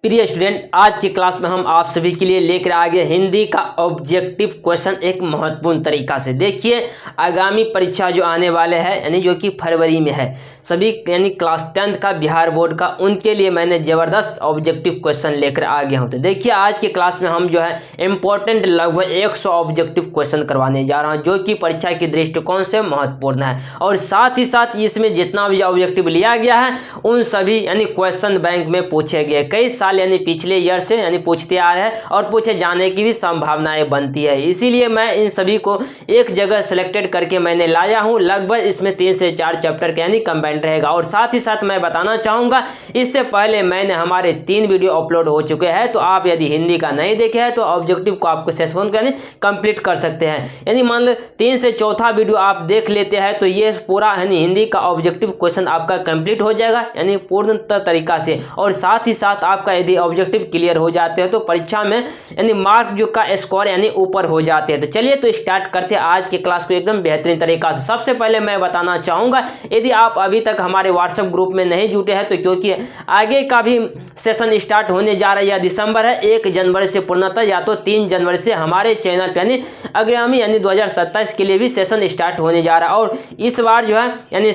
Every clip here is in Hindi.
प्रिय स्टूडेंट, आज की क्लास में हम आप सभी के लिए लेकर आ गए हिंदी का ऑब्जेक्टिव क्वेश्चन एक महत्वपूर्ण तरीका से। देखिए, आगामी परीक्षा जो आने वाले हैं यानी जो कि फरवरी में है, सभी यानी क्लास 10th का बिहार बोर्ड का, उनके लिए मैंने ज़बरदस्त ऑब्जेक्टिव क्वेश्चन लेकर आ गया हूं। तो देखिए, आज की क्लास में हम जो है इंपॉर्टेंट लगभग 100 ऑब्जेक्टिव क्वेश्चन करवाने जा रहा हूँ, जो कि परीक्षा के दृष्टिकोण से महत्वपूर्ण है। और साथ ही साथ इसमें जितना भी ऑब्जेक्टिव लिया गया है उन सभी यानी क्वेश्चन बैंक में पूछे गए कई यानी पिछले ईयर से यानी पूछते आ रहे हैं और पूछे जाने की भी संभावनाएं बनती है। इसीलिए मैं इन सभी को एक जगह सिलेक्टेड करके मैंने लाया हूं। लगभग इसमें 3 से 4 चैप्टर के यानी कंबाइंड रहेगा। और साथ ही साथ मैं बताना चाहूँगा, इससे पहले मैंने हमारे 3 वीडियो अपलोड हो चुके हैं, तो आप यदि हिंदी का नहीं देखे हैं तो ऑब्जेक्टिव को आपको सेशन यानी कंप्लीट कर सकते हैं। यानी मान लो 3 से 4था वीडियो आप देख लेते हैं तो ये पूरा यानी हिंदी का ऑब्जेक्टिव क्वेश्चन आपका कंप्लीट हो जाएगा यानी पूर्णतः तरीका से। और साथ ही साथ आपका यदि ऑब्जेक्टिव क्लियर हो जाते हैं तो परीक्षा में यानी मार्क जो का स्कोर यानी ऊपर हो जाते हैं। तो चलिए तो स्टार्ट करते हैं आज के क्लास को एकदम बेहतरीन तरीका से। सबसे पहले मैं बताना चाहूँगा, यदि आप अभी तक हमारे व्हाट्सएप ग्रुप में नहीं जुटे हैं तो क्योंकि आगे का भी सेशन स्टार्ट होने जा रहा है, या दिसंबर है 1 जनवरी से पूर्णतः, या तो 3 जनवरी से हमारे चैनल पर यानी आगामी यानी 2027 के लिए भी सेशन स्टार्ट होने जा रहा है। और इस बार जो है यानी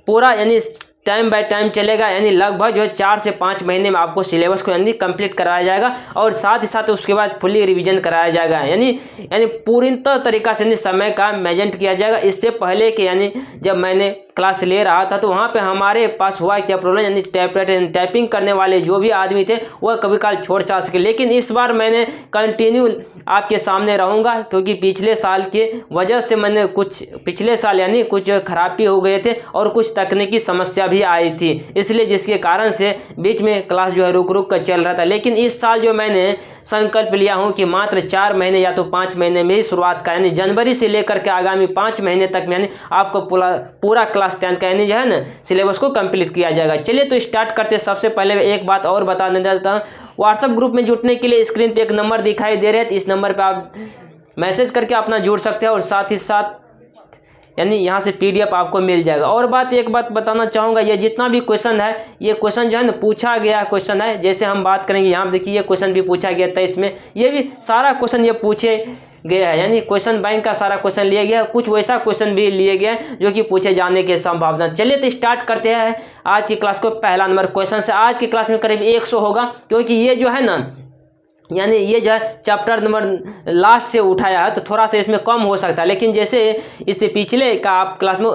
पूरा यानी टाइम बाय टाइम चलेगा, यानी लगभग जो है 4 से 5 महीने में आपको सिलेबस को यानी कंप्लीट कराया जाएगा। और साथ ही साथ उसके बाद फुल्ली रिवीजन कराया जाएगा, यानी पूर्णतः तरीका से समय का मैनेजमेंट किया जाएगा। इससे पहले कि यानी जब मैंने क्लास ले रहा था तो वहाँ पे हमारे पास हुआ क्या प्रॉब्लम, यानी टाइपिंग करने वाले जो भी आदमी थे वह कभी काल छोड़ छाड़ सके। लेकिन इस बार मैंने कंटिन्यू आपके सामने रहूँगा, क्योंकि पिछले साल के वजह से मैंने पिछले साल यानी कुछ खराबी हो गए थे और कुछ तकनीकी समस्या भी आई थी, इसलिए जिसके कारण से बीच में क्लास जो है रुक कर चल रहा था। लेकिन इस साल जो मैंने संकल्प लिया हूँ कि मात्र 4 महीने या तो 5 महीने में ही शुरुआत का, यानी जनवरी से लेकर के आगामी 5 महीने तक यानी आपको पूरा क्लास 10 का यानी जो है ना सिलेबस को कंप्लीट किया जाएगा। चलिए तो स्टार्ट करते हैं। सबसे पहले एक बात और बताने देता हूँ, व्हाट्सएप ग्रुप में जुड़ने के लिए स्क्रीन पे एक नंबर दिखाई दे रहा है, तो इस नंबर पे आप मैसेज करके अपना जुड़ सकते हैं और साथ ही साथ यानी यहाँ से PDF आपको मिल जाएगा। और एक बात बताना चाहूँगा, ये जितना भी क्वेश्चन है, ये क्वेश्चन जो है ना पूछा गया क्वेश्चन है। जैसे हम बात करेंगे यहाँ पर देखिए, ये क्वेश्चन भी पूछा गया था, इसमें ये भी सारा क्वेश्चन ये पूछे गया है, यानी क्वेश्चन बैंक का सारा क्वेश्चन लिया गया है। कुछ वैसा क्वेश्चन भी लिए गए जो कि पूछे जाने की संभावना। चलिए तो स्टार्ट करते हैं आज की क्लास को। पहला नंबर क्वेश्चन से आज की क्लास में करीब 100 होगा, क्योंकि ये जो है ना यानी ये जो है चैप्टर नंबर लास्ट से उठाया है, तो थोड़ा सा इसमें कम हो सकता है। लेकिन जैसे इससे पिछले का आप क्लास में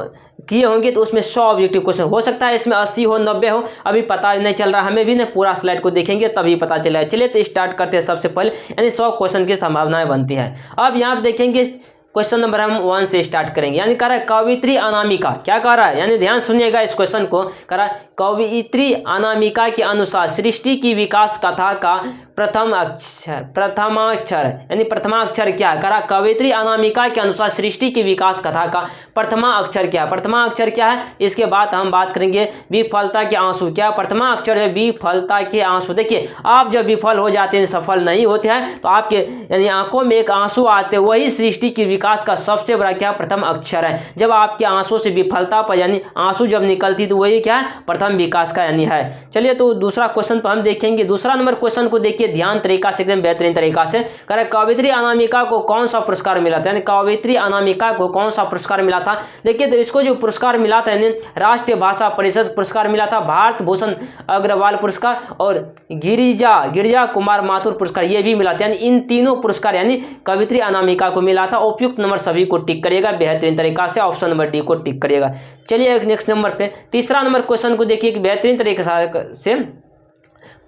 किए होंगे तो उसमें 100 ऑब्जेक्टिव क्वेश्चन हो सकता है, इसमें 80 हो 90 हो, अभी पता नहीं चल रहा, हमें भी नहीं, पूरा स्लाइड को देखेंगे तभी पता चलेगा। चलिए तो स्टार्ट करते हैं। सबसे पहले यानी 100 क्वेश्चन की संभावनाएं बनती है। अब यहाँ देखेंगे क्वेश्चन नंबर हम 1 से स्टार्ट करेंगे। यानी कह रहा है कवियत्री अनामिका, क्या कह रहा है, यानी ध्यान सुनिएगा इस क्वेश्चन को। कह रहा है कवियत्री अनामिका के अनुसार सृष्टि की विकास कथा का प्रथमाक्षर यानी प्रथमाक्षर क्या है। कह रहा कवियत्री अनामिका के अनुसार सृष्टि की विकास कथा का प्रथमा अक्षर क्या है। प्रथमा अक्षर क्या है, इसके बाद हम बात करेंगे विफलता के आंसू। क्या प्रथमा अक्षर है, विफलता के आंसू। देखिए, आप जब विफल हो जाते हैं, सफल नहीं होते हैं, तो आपके यानी आंखों में एक आंसू आते हैं, वही सृष्टि की विकास का सबसे बड़ा क्या प्रथम अक्षर है। जब आपके आंसू से विफलता पर यानी आंसू जब निकलती तो वही क्या है, प्रथम विकास का यानी है। चलिए तो दूसरा क्वेश्चन पर हम देखेंगे। दूसरा नंबर क्वेश्चन को देखिए ध्यान तरीका से, एकदम बेहतरीन तरीका से। कह रहा है कवियत्री अनामिका को कौन सा पुरस्कार मिला था, यानी कवियत्री अनामिका को कौन सा पुरस्कार मिला था। देखिए, तो इसको जो पुरस्कार मिला था यानी राष्ट्रीय भाषा परिषद पुरस्कार मिला था, भारत भूषण अग्रवाल पुरस्कार और गिरिजा कुमार माथुर पुरस्कार ये भी मिला था। यानी इन तीनों पुरस्कार यानी कवियत्री अनामिका को मिला था। उपयुक्त नंबर सभी को टिक करिएगा बेहतरीन तरीका से, ऑप्शन नंबर डी को टिक करिएगा। चलिए नेक्स्ट नंबर पे तीसरा नंबर क्वेश्चन को देखिए बेहतरीन तरीके से।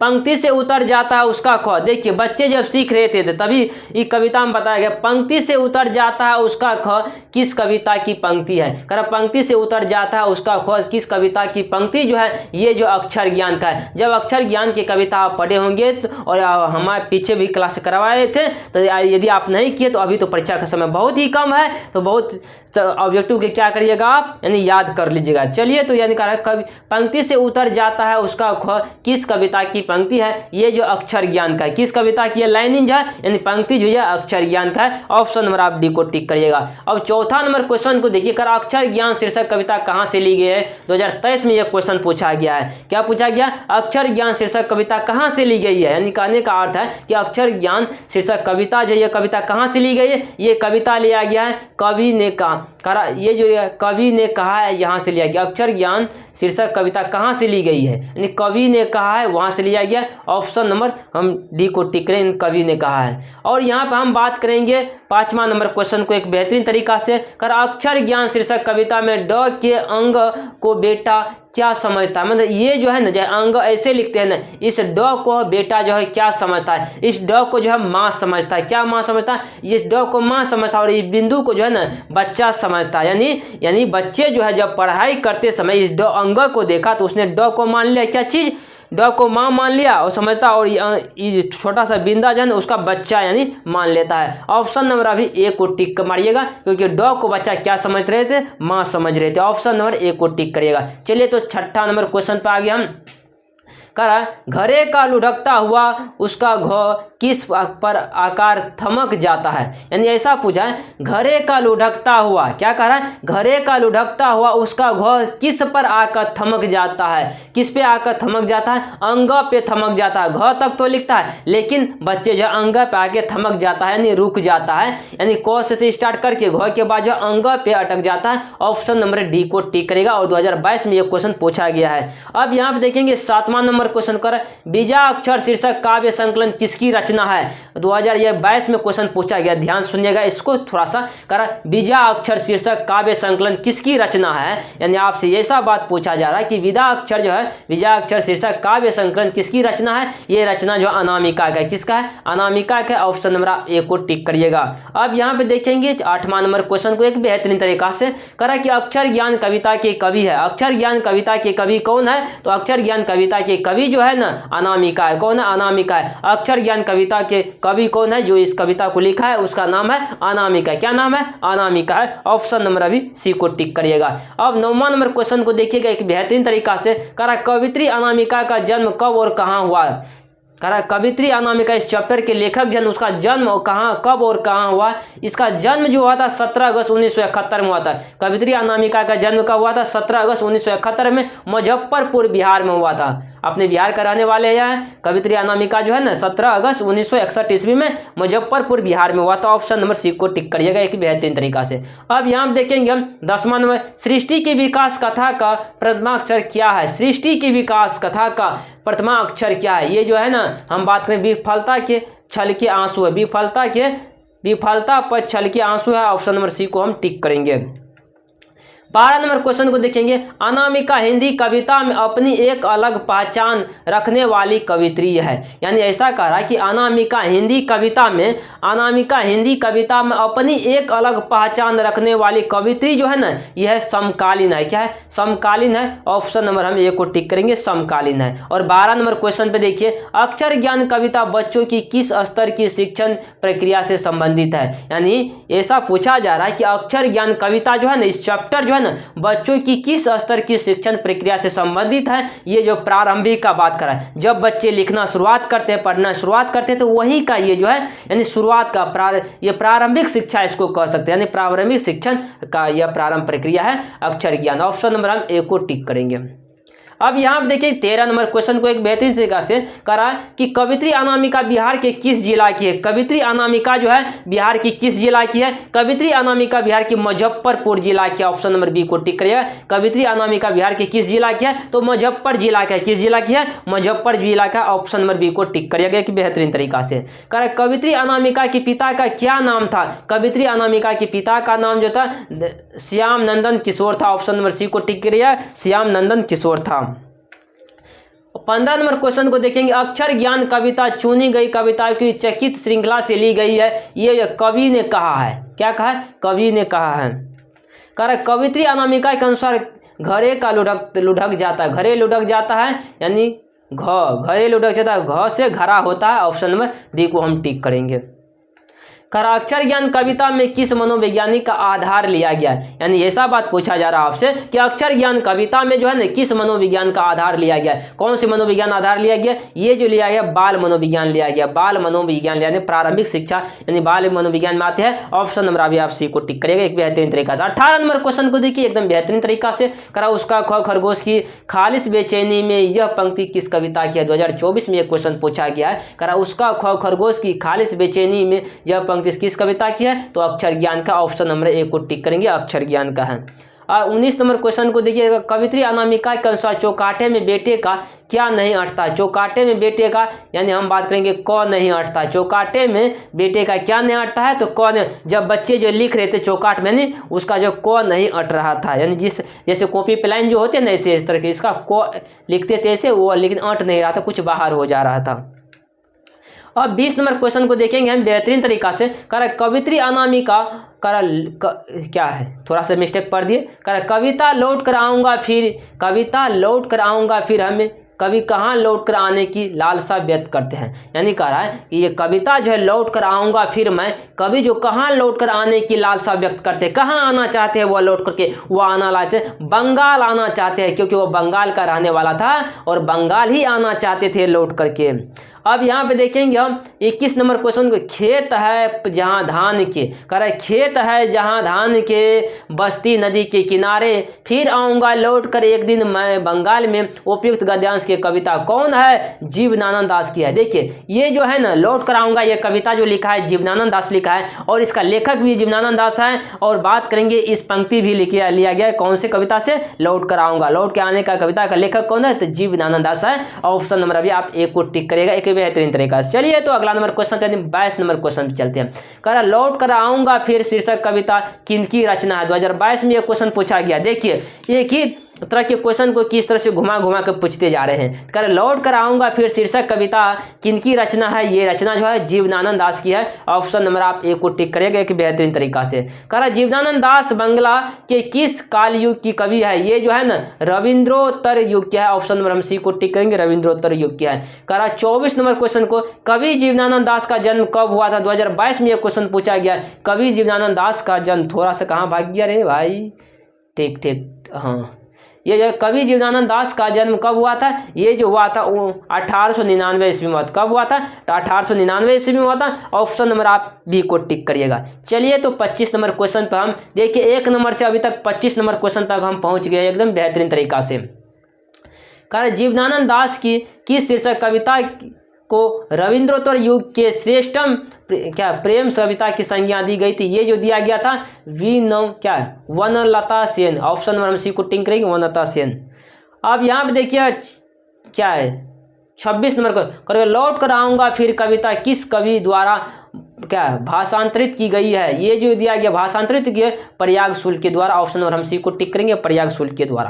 पंक्ति से उतर जाता है उसका ख। देखिए, बच्चे जब सीख रहे थे तभी ये कविता में बताया गया, पंक्ति से उतर जाता है उसका ख किस कविता की पंक्ति है। कर पंक्ति से उतर जाता है उसका ख किस कविता की पंक्ति जो है, ये जो अक्षर ज्ञान का है। जब अक्षर ज्ञान की कविता आप पढ़े होंगे और हमारे पीछे भी क्लास करवाए थे, तो यदि आप नहीं किए तो अभी तो परीक्षा का समय बहुत ही कम है, तो बहुत ऑब्जेक्टिव के क्या करिएगा आप यानी याद कर लीजिएगा। चलिए तो यानी कह रहा है पंक्ति से उतर जाता है उसका ख किस कविता की पंक्ति है ये जो अक्षर ज्ञान का है, किस कविता की है, लाइनिंग जो है यानी पंक्ति जो है अक्षर ज्ञान का है। ऑप्शन नंबर आप डी को टिक करिएगा। अब चौथा नंबर क्वेश्चन को देखिए, अक्षर ज्ञान शीर्षक कविता कहां से ली गई है। 2023 में यह क्वेश्चन पूछा गया है। क्या पूछा गया, अक्षर ज्ञान शीर्षक कविता कहां से ली गई है, यानी कहने का अर्थ है कि अक्षर ज्ञान शीर्षक कविता जो ये कविता कहां से ली गई है, ये कविता लिया गया है कवि ने कहा, ये जो कवि ने कहा है यहां से लिया गया। अक्षर ज्ञान शीर्षक कविता कहां से ली गई है, यानी कवि ने कहा है वहां से लिया गया। ऑप्शन नंबर हम डी को टिक करें, कवि ने कहा है। और यहाँ पर हम बात करेंगे 5वां नंबर क्वेश्चन को एक बेहतरीन तरीका से। अक्षर ज्ञान शीर्षक कविता में ड के अंग को बेटा क्या समझता है, मतलब ये जो है ना जो अंग ऐसे लिखते हैं ना, इस ड को बेटा जो है क्या समझता है, इस ड को जो है माँ समझता है। क्या माँ समझता है, इस ड को माँ समझता है और इस बिंदु को जो है ना बच्चा समझता है। यानी बच्चे जो है जब पढ़ाई करते समय इस ड अंग को देखा तो उसने ड को मान लिया क्या चीज़, ड को माँ मान लिया और समझता, और ये छोटा सा बिंदा जो है ना उसका बच्चा यानी मान लेता है। ऑप्शन नंबर अभी ए को टिक मारिएगा, क्योंकि ड को बच्चा क्या समझ रहे थे, माँ समझ रहे थे। ऑप्शन नंबर ए को टिक करिएगा। चलिए तो 6ठा नंबर क्वेश्चन पे आ गया हम। घरे का लुढ़कता हुआ उसका घ किस पर आकार थमक जाता है, यानी ऐसा पूछा है घरे का लुढ़कता हुआ, क्या कह रहा है, घरे का लुढ़कता हुआ उसका घ किस पर आकर थमक जाता है, किस पे आकर थमक जाता है, अंग पे थमक जाता है। घ तक तो लिखता है लेकिन बच्चे जो अंग पे आके थमक जाता है यानी रुक जाता है, यानी क से स्टार्ट करके घ के बाद जो अंग पे अटक जाता है। ऑप्शन नंबर डी को टिक करेगा और 2022 में ये क्वेश्चन पूछा गया है। अब यहाँ पे देखेंगे 7वां नंबर क्वेश्चन कर बीजाक्षर शीर्षक काव्य संकलन किसकी रचना है। 2022 में क्वेश्चन पूछा गया, ध्यान सुनिएगा इसको थोड़ा सा। करा बीजाक्षर शीर्षक काव्य संकलन किसकी रचना है, यानी आपसे ऐसा बात पूछा जा रहा है कि बीजाक्षर जो है बीजाक्षर शीर्षक काव्य संकलन किसकी रचना है। ये रचना जो अनामिका का है, किसका है, अनामिका का। ऑप्शन नंबर ए को टिक करिएगा। अब यहाँ पे देखेंगे 8वां नंबर क्वेश्चन को एक बेहतरीन तरीका से। करा कि अक्षर ज्ञान कविता के कवि है, अक्षर ज्ञान कविता के कवि कौन है, तो अक्षर ज्ञान कविता के कवि जो है ना अनामिका है। कौन है, अनामिका है। अक्षर ज्ञान कविता के कवि कौन है, जो इस कविता को लिखा है उसका नाम है अनामिका। क्या नाम है, अनामिका है। ऑप्शन नंबर अभी सी को टिक करिएगा। अब 9वां नंबर क्वेश्चन को देखिएगा एक बेहतरीन तरीका से। करा कवित्री अनामिका का जन्म कब और कहाँ हुआ। करा कवित्री अनामिका इस चैप्टर के लेखक जन, उसका जन्म कहाँ, कब और कहाँ हुआ। इसका जन्म जो हुआ था 17 अगस्त 1971 में हुआ था। कवित्री अनामिका का जन्म कब हुआ था, 17 अगस्त 1971 में मुजफ्फरपुर बिहार में हुआ था। अपने बिहार का रहने वाले हैं कवित्री अनामिका जो है ना 17 अगस्त 1961 ईस्वी में मुजफ्फरपुर बिहार में हुआ था। ऑप्शन नंबर सी को टिक करिएगा एक बेहतरीन तरीका से। अब यहाँ देखेंगे हम 10वां नंबर, सृष्टि की विकास कथा का प्रथमा अक्षर क्या है। सृष्टि की विकास कथा का प्रथमा अक्षर क्या है, ये जो है ना हम बात करें विफलता के छल के आंसू है, विफलता पर छल के आंसू है। ऑप्शन नंबर सी को हम टिक करेंगे। 12 नंबर क्वेश्चन को देखेंगे। अनामिका हिंदी कविता में अपनी एक अलग पहचान रखने वाली कवित्री है, यानी ऐसा कह रहा है कि अनामिका हिंदी कविता में अपनी एक अलग पहचान रखने वाली कवित्री जो है ना यह समकालीन है। क्या है, समकालीन है। ऑप्शन नंबर हम ए को टिक करेंगे, समकालीन है। और 12 नंबर क्वेश्चन पे देखिए, अक्षर ज्ञान कविता बच्चों की किस स्तर की शिक्षण प्रक्रिया से संबंधित है, यानी ऐसा पूछा जा रहा है कि अक्षर ज्ञान कविता जो है ना इस चैप्टर जो है ना बच्चों की किस स्तर की शिक्षण प्रक्रिया से संबंधित है। ये जो प्रारंभिक का बात कर रहा है, जब बच्चे लिखना शुरुआत करते हैं, पढ़ना शुरुआत करते हैं, तो वही का ये जो है यानी शुरुआत का ये प्रारंभिक शिक्षा इसको कह सकते हैं, यानी प्रारंभिक शिक्षण का यह प्रारंभ प्रक्रिया है अक्षर ज्ञान। ऑप्शन नंबर हम ए को टिक करेंगे। अब यहाँ पे देखिए 13 नंबर क्वेश्चन को एक बेहतरीन तरीका से करा कि कवित्री अनामिका बिहार के किस जिला की है। कवित्री अनामिका जो है बिहार की किस जिला की है, कवित्री अनामिका बिहार की मुजफ्फरपुर जिला की। ऑप्शन नंबर बी को टिक करिएगा। कवित्री अनामिका बिहार के किस जिला की है, तो मुजफ्फर जिला का है। किस जिला की है, मुजफ्फर जिला का। ऑप्शन नंबर बी को टिक करिएगा एक बेहतरीन तरीका से। करा कवित्री अनामिका के पिता का क्या नाम था। कवित्री अनामिका के पिता का नाम जो था श्याम नंदन किशोर था। ऑप्शन नंबर सी को टिक करिएगा, श्याम नंदन किशोर था। 15 नंबर क्वेश्चन को देखेंगे। अक्षर ज्ञान कविता चुनी गई कविताओं की चकित श्रृंखला से ली गई है, ये कवि ने कहा है। क्या कहा है, कवि ने कहा है। कह कवित्री अनामिका के अनुसार घरे का लुढ़क जाता है, घरे लुढ़क जाता है यानी घरे लुढ़क जाता है, घ से घरा होता है। ऑप्शन नंबर डी को हम टिक करेंगे। करा अक्षर ज्ञान कविता में किस मनोवैज्ञानिक का आधार लिया गया है, यानी ऐसा बात पूछा जा रहा है आपसे कि अक्षर ज्ञान कविता में जो है ना किस मनोविज्ञान का आधार लिया गया है। कौन से मनोविज्ञान आधार लिया गया? ये जो लिया गया बाल मनोविज्ञान लिया गया। बाल मनोविज्ञान यानी प्रारंभिक शिक्षा यानी बाल मनोविज्ञान में आते हैं। ऑप्शन नंबर अभी आप सी को टिक करेगा एक बेहतरीन तरीका से। 18 नंबर क्वेश्चन को देखिए एकदम बेहतरीन तरीका से करा उसका ख खरगोश की खालिश बेचैनी में यह पंक्ति किस कविता की है। 2024 में एक क्वेश्चन पूछा गया है। करा उसका ख खरगोश की खालिश बेचैनी में यह पंक्ति किस कविता की है, तो अक्षर ज्ञान का ऑप्शन नंबर ए को टिक करेंगे, अक्षर ज्ञान का है। 19 नंबर क्वेश्चन को देखिएगा। कवित्री अनामिका के अनुसार चौकाठे में बेटे का क्या नहीं अटता। चौकाठे में बेटे का यानी हम बात करेंगे क नहीं अटता। चौकाठे में बेटे का क्या नहीं अटता है, तो क नहीं। जब बच्चे जो लिख रहे थे चौकाट में यानी उसका जो क नहीं अट रहा था, यानी जिस जैसे कॉपी पे लाइन जो होते हैं ना ऐसे इस तरह के इसका क लिखते थे ऐसे वो, लेकिन अट नहीं रहा था, कुछ बाहर हो जा रहा था। अब 20 नंबर क्वेश्चन को देखेंगे हम बेहतरीन तरीका से। करा कवित्री अनामिका क्या है, थोड़ा सा मिस्टेक पढ़ दिए। करा कविता लौट कर आऊँगा फिर, कविता लौट कर आऊँगा फिर हमें कभी कहाँ लौट कर आने की लालसा व्यक्त करते हैं। यानी कह रहा है कि ये कविता जो है लौट कर आऊँगा फिर मैं कभी जो कहाँ लौट कर आने की लालसा व्यक्त करते हैं। कहाँ आना चाहते हैं वो लौट करके, वो आना लाते बंगाल आना चाहते हैं, क्योंकि वो बंगाल का रहने वाला था और बंगाल ही आना चाहते थे लौट करके। अब यहाँ पे देखेंगे हम 21 नंबर क्वेश्चन को। खेत है जहाँ धान के, कह रहा है खेत है जहाँ धान के बस्ती नदी के किनारे फिर आऊँगा लौट कर एक दिन मैं बंगाल में। उपयुक्त गद्यांश की कविता कौन है, जीवनानंद दास की है। देखिए ये जो है ना लौट कर आऊँगा, ये कविता जो लिखा है जीवनानंद दास लिखा है और इसका लेखक भी जीवनानंद दास है। और बात करेंगे इस पंक्ति भी लिया गया है कौन से कविता से, लौट कर आऊँगा। लौट के आने का कविता का लेखक कौन है, तो जीवनानंद दास है। ऑप्शन नंबर अभी आप एक को टिक करेगा एक बेहतरीन तरीका से। चलिए तो अगला नंबर क्वेश्चन पे 22 नंबर क्वेश्चन पे चलते हैं। कह रहा लौट कर आऊँगा फिर शीर्षक कविता किनकी रचना है। 2022 में ये क्वेश्चन पूछा गया। देखिए एक ही तरह के क्वेश्चन को किस तरह से घुमा घुमा कर पूछते जा रहे हैं। कह रहे लौट कर आऊँगा फिर शीर्षक कविता किनकी रचना है, ये रचना जो है जीवनानंद दास की है। ऑप्शन नंबर आप एक को टिक करेंगे एक बेहतरीन तरीका से। कह रहा जीवनानंद दास बंगला के किस काल युग की कवि है, ये जो है ना रविंद्रोत्तर युग क्या है। ऑप्शन नंबर हम सी को टिक करेंगे, रविंद्रोत्तर युग क्या है। कह रहा 24 नंबर क्वेश्चन को कवि जीवनानंद दास का जन्म कब हुआ था। 2022 में यह क्वेश्चन पूछा गया। कवि जीवनानंद दास का जन्म, थोड़ा सा कहाँ भाग गया रे भाई, ठीक हाँ, ये जो कवि जीवनानंद दास का जन्म कब हुआ था, ये जो हुआ था वो 1899 ईस्वी में हुआ था। कब हुआ था, 1899 ईस्वी में हुआ था। ऑप्शन नंबर आप बी को टिक करिएगा। चलिए तो 25 नंबर क्वेश्चन पर हम देखिए 1 नंबर से अभी तक 25 नंबर क्वेश्चन तक हम पहुंच गए एकदम बेहतरीन तरीका से। कारण जीवनानंद दास की किस शीर्षक कविता को रविंद्रोत्तर युग के श्रेष्ठतम प्रेम कविता की संज्ञा दी गई थी। ये जो दिया गया था वनलता सेन। ऑप्शन नंबर हम सी को टिक करेंगे, वनलता सेन। अब यहाँ पे देखिए क्या है 26 नंबर को करेंगे लौट कर आऊँगा फिर कविता किस कवि द्वारा भाषांतरित की गई है। ये जो दिया गया भाषांतरित किए प्रयाग शुल्क के द्वारा। ऑप्शन नंबर हम सी को टिक करेंगे, प्रयाग शुल्क के द्वारा।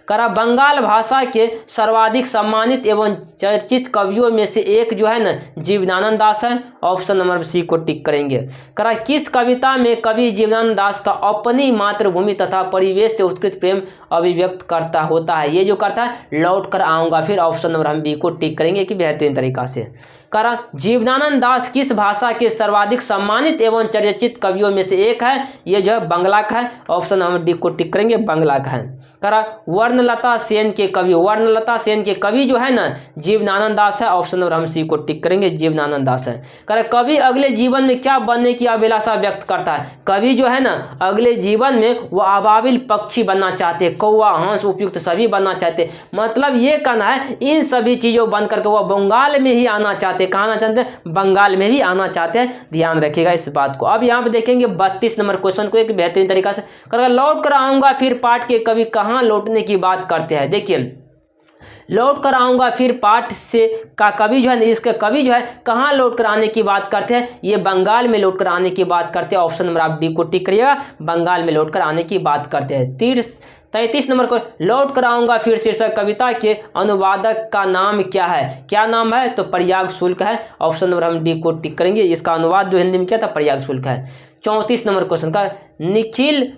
करा बंगाल भाषा के सर्वाधिक सम्मानित एवं चर्चित कवियों में से एक जो है ना जीवनानंद दास है। ऑप्शन नंबर सी को टिक करेंगे। करा किस कविता में कवि जीवनानंद दास का अपनी मातृभूमि तथा परिवेश से उत्कृष्ट प्रेम अभिव्यक्त करता होता है। ये जो करता है लौट कर आऊँगा फिर। ऑप्शन नंबर हम बी को टिक करेंगे कि बेहतरीन तरीका से। करा जीवनानंद दास किस भाषा के सर्वाधिक सम्मानित एवं चर्चित कवियों में से एक है। ये जो है बंगला का है। ऑप्शन नंबर डी को टिक करेंगे, बंगला का है। करा वर्णलता सेन के कवि, वर्णलता सेन के कवि जो है ना जीवनानंद दास है। ऑप्शन नंबर हम सी को टिक करेंगे, जीवनानंद दास है। करा कवि अगले जीवन में क्या बनने की अभिलाषा व्यक्त करता है। कवि जो है ना अगले जीवन में वो अबाबिल पक्षी बनना चाहते हैं, कौवा हंस उपयुक्त सभी बनना चाहते। मतलब ये कहना है इन सभी चीज़ों बन करके वो बंगाल में ही आना चाहते। कहाँ आना चाहते हैं, बंगाल में भी आना चाहते हैं। ध्यान रखिएगा इस बात को। अब यहाँ पे देखेंगे 32 नंबर क्वेश्चन को एक बेहतरीन तरीका से करेगा लौट कर आऊँगा फिर पाठ के कवि कहाँ लौटने की बात करते हैं। देखिए लौट कर आऊँगा फिर पाठ से का कवि जो है इसका कवि जो है कहाँ लौट कर आने की बात करते हैं। ये बंगाल में लौट कर आने की बात करते हैं। ऑप्शन नंबर आप डी को टिक करिएगा, बंगाल में लौट कर आने की बात करते हैं। 33 नंबर को लौट कर आऊँगा फिर शीर्षक कविता के अनुवादक का नाम क्या है। क्या नाम है, तो प्रयाग शुल्क है। ऑप्शन नंबर हम डी को टिक करेंगे। इसका अनुवाद जो हिंदी में क्या था, प्रयाग शुल्क है। 34 नंबर क्वेश्चन का निखिल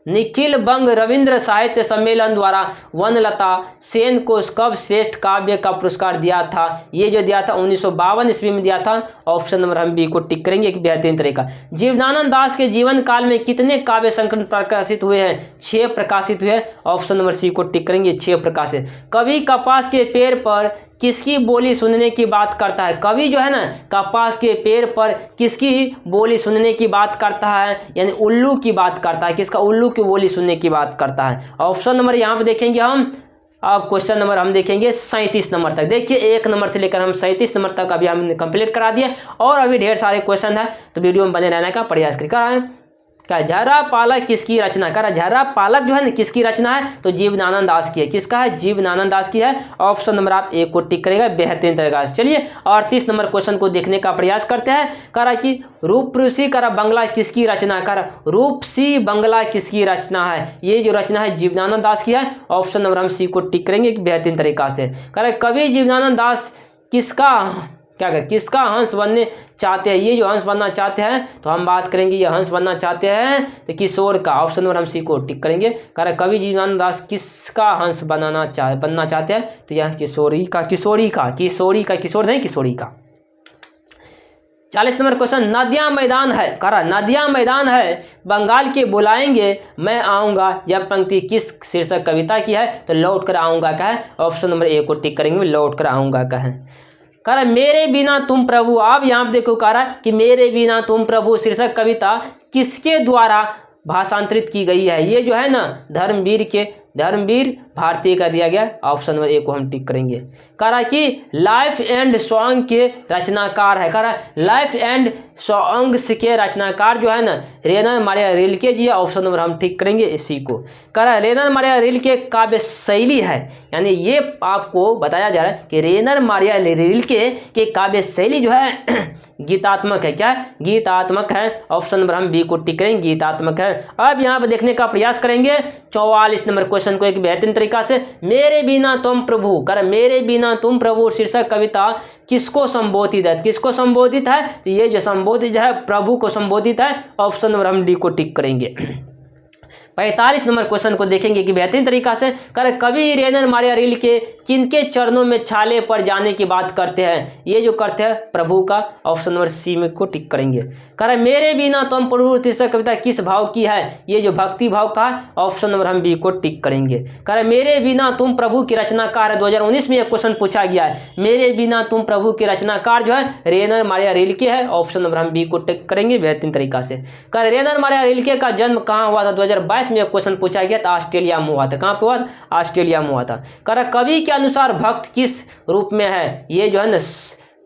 निखिल बंग रविंद्र साहित्य सम्मेलन द्वारा वनलता सेन को कब श्रेष्ठ काव्य का पुरस्कार दिया था? ये जो दिया था 1952 ईस्वी में दिया था। ऑप्शन नंबर हम बी को टिक करेंगे, एक बेहतरीन तरीका। जीवनानंद दास के जीवन काल में कितने काव्य संकलन प्रकाशित हुए हैं? 6 प्रकाशित हुए। ऑप्शन नंबर सी को टिक करेंगे, 6 प्रकाशित। कवि कपास के पेड़ पर किसकी बोली सुनने की बात करता है? कवि जो है ना कपास के पेड़ पर किसकी बोली सुनने की बात करता है? यानी उल्लू की बात करता है। किसका? उल्लू की बोली सुनने की बात करता है। ऑप्शन नंबर यहाँ पे देखेंगे हम। अब क्वेश्चन नंबर हम देखेंगे 37 नंबर तक। देखिए 1 नंबर से लेकर हम 37 नंबर तक अभी हमने कंप्लीट करा दिए और अभी ढेर सारे क्वेश्चन है, तो वीडियो में बने रहने का प्रयास करें। क्या झर्रा पालक किसकी रचना? कर झर्रा पालक जो है ना किसकी रचना है? तो जीवनानंद दास की है। किसका है? जीवनानंद दास की है। ऑप्शन नंबर आप एक को टिक करेगा बेहतरीन तरीका से। चलिए 38 नंबर क्वेश्चन को देखने का प्रयास करते हैं। करा कि रूपसी करा बंगला किसकी रचना? कर रूपसी बंगला किसकी रचना है? ये जो रचना है जीवनानंद दास की है। ऑप्शन नंबर हम सी को टिक करेंगे एक बेहतरीन तरीका से। करा कवि जीवनानंद दास किसका हंस बनने चाहते हैं? ये जो हंस बनना चाहते हैं तो हम बात करेंगे, ये हंस बनना चाहते हैं तो किशोर का। ऑप्शन नंबर हम सी को टिक करेंगे। कवि जीवनानंद दास किसका हंस बनना चाहते हैं? तो यह किशोरी का। किशोर नहीं, किशोरी का। 40 नंबर क्वेश्चन, नदियाँ मैदान है। नदियाँ मैदान है बंगाल के बुलाएंगे मैं आऊँगा, यह पंक्ति किस शीर्षक कविता की है? तो लौट कर आऊँगा का है। ऑप्शन नंबर ए को टिक करेंगे, लौट कर आऊँगा का है। मेरे बिना तुम प्रभु। आप यहाँ पे देखो कि मेरे बिना तुम प्रभु शीर्षक कविता किसके द्वारा भाषांतरित की गई है? ये जो है ना धर्मवीर भारती का दिया गया। ऑप्शन नंबर ए को हम टिक करेंगे। कि लाइफ एंड सॉन्ग के रचनाकार है। लाइफ एंड सॉन्ग्स के रचनाकार जो है ना रेनर मारिया रिल्के जी है। ऑप्शन नंबर हम टिक करेंगे इसी को। रेनर मारिया रिल्के काव्य शैली है, यानी ये आपको बताया जा रहा है कि रेनर मारिया रिल्के के काव्य शैली जो है गीतात्मक है। क्या? गीतात्मक है। ऑप्शन नंबर हम बी को टिक करेंगे, गीतात्मक है। अब यहाँ पर देखने का प्रयास करेंगे 44 नंबर क्वेश्चन को एक बेहतरीन तरीका से। मेरे बिना तुम प्रभु मेरे बिना तुम प्रभु शीर्षक कविता किसको संबोधित है? किसको संबोधित है? तो ये जो संबोधित है प्रभु को संबोधित है। ऑप्शन नंबर हम डी को टिक करेंगे। 45 नंबर क्वेश्चन को देखेंगे कि बेहतरीन तरीका से। कवि रेनर मारिया रिल्के किनके चरणों में छाले पर जाने की बात करते हैं? ये जो करते हैं प्रभु का। ऑप्शन नंबर सी में को टिक करेंगे। मेरे बिना तुम प्रभु शीर्षक कविता किस भाव की है? ये जो भक्ति भाव का है। ऑप्शन नंबर हम बी को टिक करेंगे। मेरे बिना तुम प्रभु की रचनाकार है। 2019 में यह क्वेश्चन पूछा गया है। मेरे बिना तुम प्रभु की रचनाकार जो है रेनर मारिया रिल्के है। ऑप्शन नंबर हम बी को टिक करेंगे बेहतरीन तरीका से। रेनर मारिया रिल्के का जन्म कहाँ हुआ था? 2022 में यह क्वेश्चन पूछा गया था। ऑस्ट्रेलिया में हुआ था। कहाँ पे हुआ? ऑस्ट्रेलिया में हुआ था। कवि के अनुसार भक्त किस रूप में है? ये जो है ना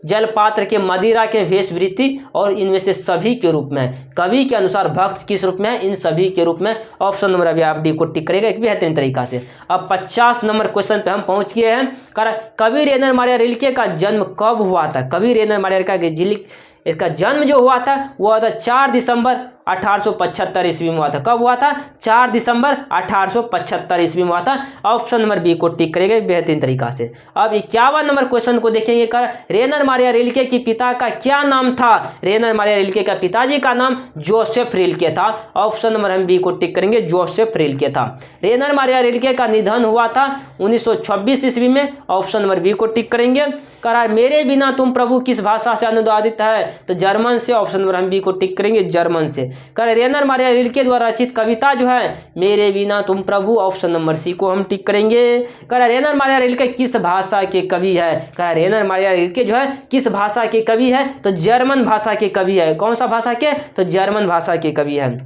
जलपात्र के मदिरा के वेशवृत्ति और इनमें से सभी के रूप में। कवि के अनुसार भक्त किस रूप में है? इन सभी के रूप में। ऑप्शन नंबर अभी आप डी को टिक करेगा एक बेहतरीन तरीका से। अब 50 नंबर क्वेश्चन पे हम पहुंच गए हैं। कवि रेनर मारिया रिल्के का जन्म कब हुआ था? कवि रेनर मारिया रिल्के इसका जन्म जो हुआ था वो हुआ था 4 दिसंबर 1875 ईस्वी में हुआ था। कब हुआ था? 4 दिसंबर 1875 ईस्वी में हुआ था। ऑप्शन नंबर बी को टिक करेंगे बेहतरीन तरीका से। अब 51 नंबर क्वेश्चन को देखेंगे। रेनर मारिया रिल्के के पिता का क्या नाम था? रेनर मारिया रिल्के का पिताजी का नाम जोसेफ रिल्के था। ऑप्शन नंबर हम बी को टिक करेंगे, जोसेफ रिल्के था। रेनर मारिया रिल्के का निधन हुआ था 1926 ईस्वी में। ऑप्शन नंबर बी को टिक करेंगे। मेरे बिना तुम प्रभु किस भाषा से अनुवादित है? तो जर्मन से। ऑप्शन नंबर हम बी को टिक करेंगे, जर्मन से। रेनर मारिया रिल्के द्वारा रचित कविता जो है मेरे बिना तुम प्रभु। ऑप्शन नंबर सी को हम टिक करेंगे। रेनर मारिया रिल्के किस भाषा के कवि है? रेनर मारिया रिल्के जो है किस भाषा के कवि है? तो जर्मन भाषा के कवि है। कौन सा भाषा के? तो जर्मन भाषा के कवि है।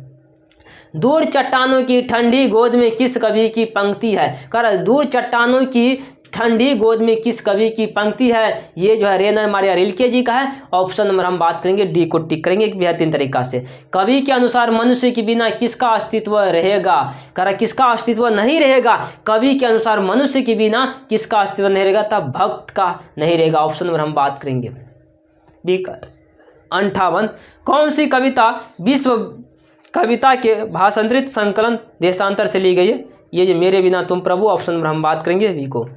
दूर चट्टानों की ठंडी गोद में किस कवि की पंक्ति है? दूर चट्टानों की ठंडी गोद में किस कवि की पंक्ति है? ये जो है रेनर मारिया रिल्के जी का है। ऑप्शन नंबर हम बात करेंगे, डी को टिक करेंगे एक बेहतरीन तरीका से। कवि के अनुसार मनुष्य के बिना किसका अस्तित्व रहेगा? किसका अस्तित्व नहीं रहेगा? कवि के अनुसार मनुष्य के बिना किसका अस्तित्व नहीं रहेगा? तब भक्त का नहीं रहेगा। ऑप्शन नंबर हम बात करेंगे बी का 58। कौन सी कविता विश्व कविता के भाषांतरित संकलन देशांतर से ली गई है? ये जो मेरे बिना तुम प्रभु। ऑप्शन नंबर हम बात करेंगे बी को।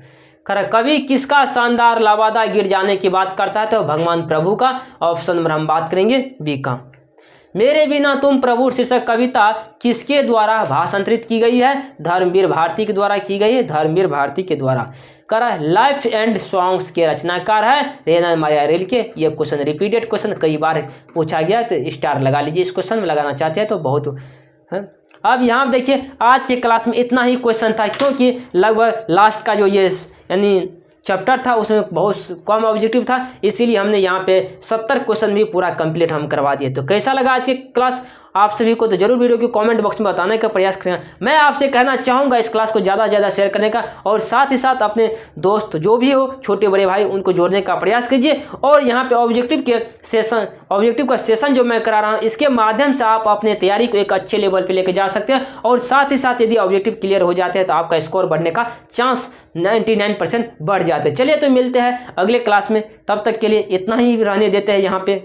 कवि किसका शानदार लबादा गिर जाने की बात करता है? तो भगवान प्रभु का। ऑप्शन नंबर हम बात करेंगे बी का। मेरे बिना तुम प्रभु शीर्षक कविता किसके द्वारा भाषांतरित की गई है? धर्मवीर भारती के द्वारा की गई है, धर्मवीर भारती के द्वारा। करा लाइफ एंड सॉन्ग्स के रचनाकार है रेना मारिया रिल्के। ये क्वेश्चन रिपीटेड क्वेश्चन कई बार पूछा गया, तो स्टार लगा लीजिए इस क्वेश्चन में, लगाना चाहते हैं तो बहुत है। अब यहाँ देखिए आज के क्लास में इतना ही क्वेश्चन था, क्योंकि लगभग लास्ट का जो ये यानी चैप्टर था उसमें बहुत कम ऑब्जेक्टिव था, इसीलिए हमने यहाँ पे 70 क्वेश्चन भी पूरा कंप्लीट हम करवा दिए। तो कैसा लगा आज की क्लास आप सभी को, तो जरूर वीडियो को कमेंट बॉक्स में बताने का प्रयास करें। मैं आपसे कहना चाहूँगा इस क्लास को ज़्यादा से ज़्यादा शेयर करने का, और साथ ही साथ अपने दोस्त जो भी हो, छोटे बड़े भाई, उनको जोड़ने का प्रयास कीजिए। और यहाँ पे ऑब्जेक्टिव का सेशन जो मैं करा रहा हूँ, इसके माध्यम से आप अपने तैयारी को एक अच्छे लेवल पर लेके जा सकते हैं। और साथ ही साथ यदि ऑब्जेक्टिव क्लियर हो जाते हैं तो आपका स्कोर बढ़ने का चांस 99% बढ़ जाते हैं। चलिए तो मिलते हैं अगले क्लास में, तब तक के लिए इतना ही रहने देते हैं यहाँ पे।